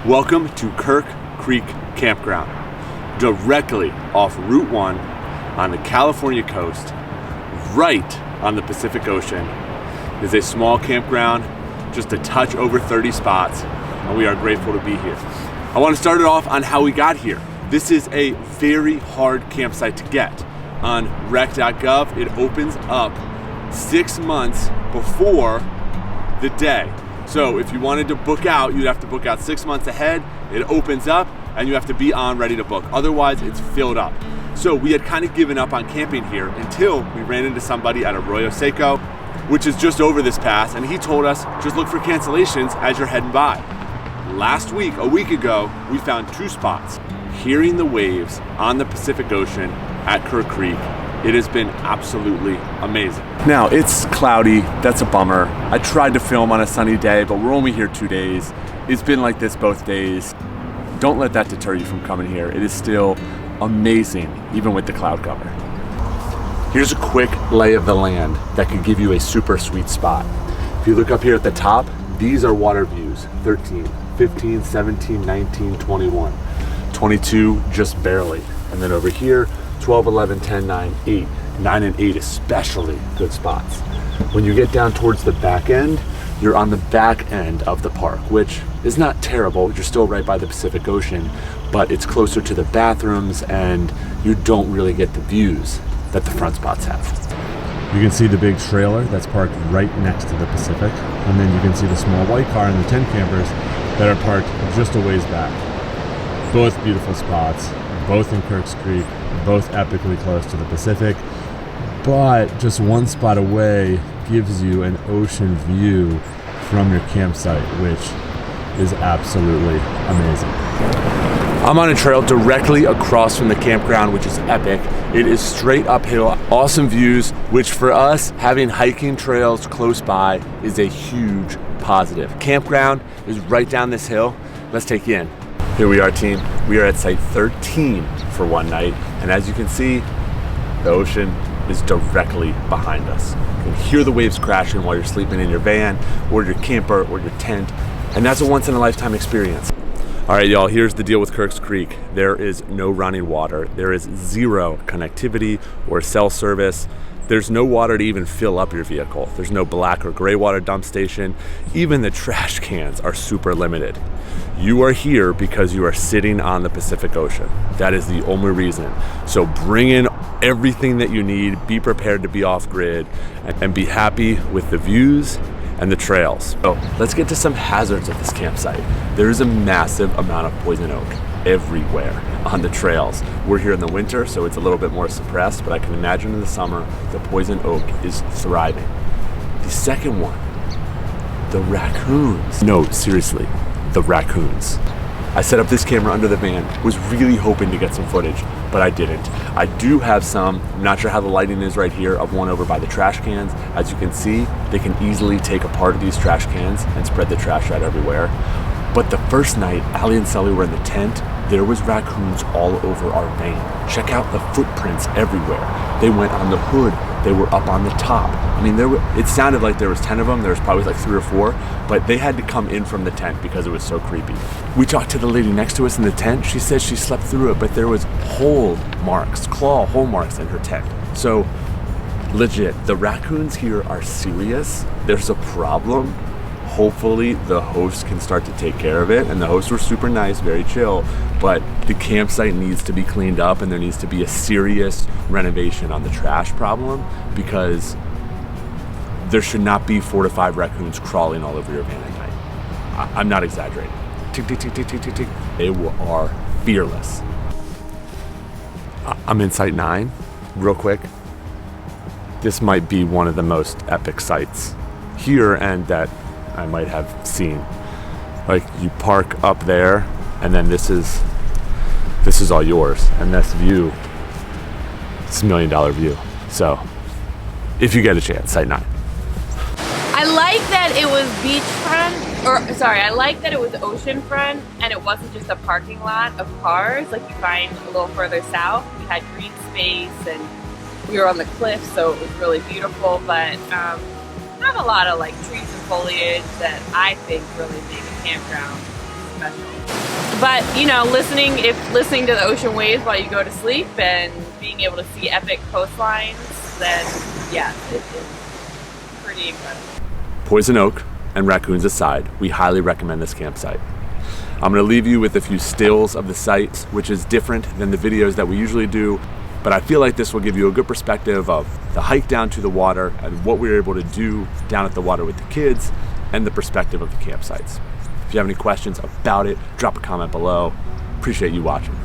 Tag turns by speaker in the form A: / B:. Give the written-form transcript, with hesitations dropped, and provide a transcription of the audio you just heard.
A: Welcome to Kirk Creek Campground, directly off Route 1 on the California coast, right on the Pacific Ocean. It is a small campground, just a touch over 30 spots, and we are grateful to be here. I want to start it off on how we got here. This is a very hard campsite to get. On rec.gov, it opens up 6 months before the day. So if you wanted to book out, you'd have to book out 6 months ahead. It opens up and you have to be on ready to book. Otherwise, it's filled up. So we had kind of given up on camping here until we ran into somebody at Arroyo Seco, which is just over this pass, and he told us, just look for cancellations as you're heading by. Last week, a week ago, we found 2 spots. Hearing the waves on the Pacific Ocean at Kirk Creek, it has been absolutely amazing. Now, it's cloudy, that's a bummer. I tried to film on a sunny day, but we're only here 2 days. It's been like this both days. Don't let that deter you from coming here. It is still amazing, even with the cloud cover. Here's a quick lay of the land that could give you a super sweet spot. If you look up here at the top, these are water views, 13, 15, 17, 19, 21. 22 just barely. And then over here, 12, 11, 10, 9, 8. 9 and 8 especially good spots. When you get down towards the back end, you're on the back end of the park, which is not terrible. You're still right by the Pacific Ocean, but it's closer to the bathrooms and you don't really get the views that the front spots have. You can see the big trailer that's parked right next to the Pacific, and then you can see the small white car and the tent campers that are parked just a ways back. Both beautiful spots, both in Kirk Creek, both epically close to the Pacific, but just one spot away gives you an ocean view from your campsite, which is absolutely amazing. I'm on a trail directly across from the campground, which is epic. It is straight uphill, awesome views, which for us, having hiking trails close by is a huge positive. Campground is right down this hill. Let's take you in. Here we are, team. We are at site 13 for one night, and as you can see, the ocean is directly behind us. You can hear the waves crashing while you're sleeping in your van, or your camper, or your tent, and that's a once-in-a-lifetime experience. All right, y'all, here's the deal with Kirk Creek. There is no running water. There is zero connectivity or cell service. There's no water to even fill up your vehicle. There's no black or gray water dump station. Even the trash cans are super limited. You are here because you are sitting on the Pacific Ocean. That is the only reason. So bring in everything that you need, be prepared to be off grid, and be happy with the views and the trails. So let's get to some hazards at this campsite. There is a massive amount of poison oak everywhere on the trails. We're here in the winter, so it's a little bit more suppressed, but I can imagine in the summer, the poison oak is thriving. The second one, the raccoons. No, seriously, the raccoons. I set up this camera under the van, was really hoping to get some footage, but I didn't. I do have some, I'm not sure how the lighting is right here, of one over by the trash cans. As you can see, they can easily take apart these trash cans and spread the trash out everywhere. But the first night, Allie and Sully were in the tent, there was raccoons all over our van. Check out the footprints everywhere. They went on the hood, they were up on the top. I mean, it sounded like there was 10 of them, there was probably like 3 or 4, but they had to come in from the tent because it was so creepy. We talked to the lady next to us in the tent. She said she slept through it, but there was claw hole marks in her tent. So legit, the raccoons here are serious. There's a problem. Hopefully the hosts can start to take care of it, and the hosts were super nice, very chill, but the campsite needs to be cleaned up and there needs to be a serious renovation on the trash problem, because there should not be 4 to 5 raccoons crawling all over your van at night. I'm not exaggerating. Tick, tick, tick, tick, tick, tick, tick. They are fearless. I'm in site 9, real quick. This might be one of the most epic sites here and that I might have seen. Like, you park up there and then this is all yours, and this view, it's $1 million view. So if you get a chance, site 9.
B: I like that it was I like that it was oceanfront and it wasn't just a parking lot of cars like you find a little further south. We had green space and we were on the cliff, so it was really beautiful, but not a lot of like trees and foliage that I think really make a campground special. But you know, listening to the ocean waves while you go to sleep and being able to see epic coastlines, then yeah, it is pretty incredible.
A: Poison oak and raccoons aside, we highly recommend this campsite. I'm going to leave you with a few stills of the site, which is different than the videos that we usually do, but I feel like this will give you a good perspective of the hike down to the water and what we were able to do down at the water with the kids and the perspective of the campsites. If you have any questions about it, drop a comment below. Appreciate you watching.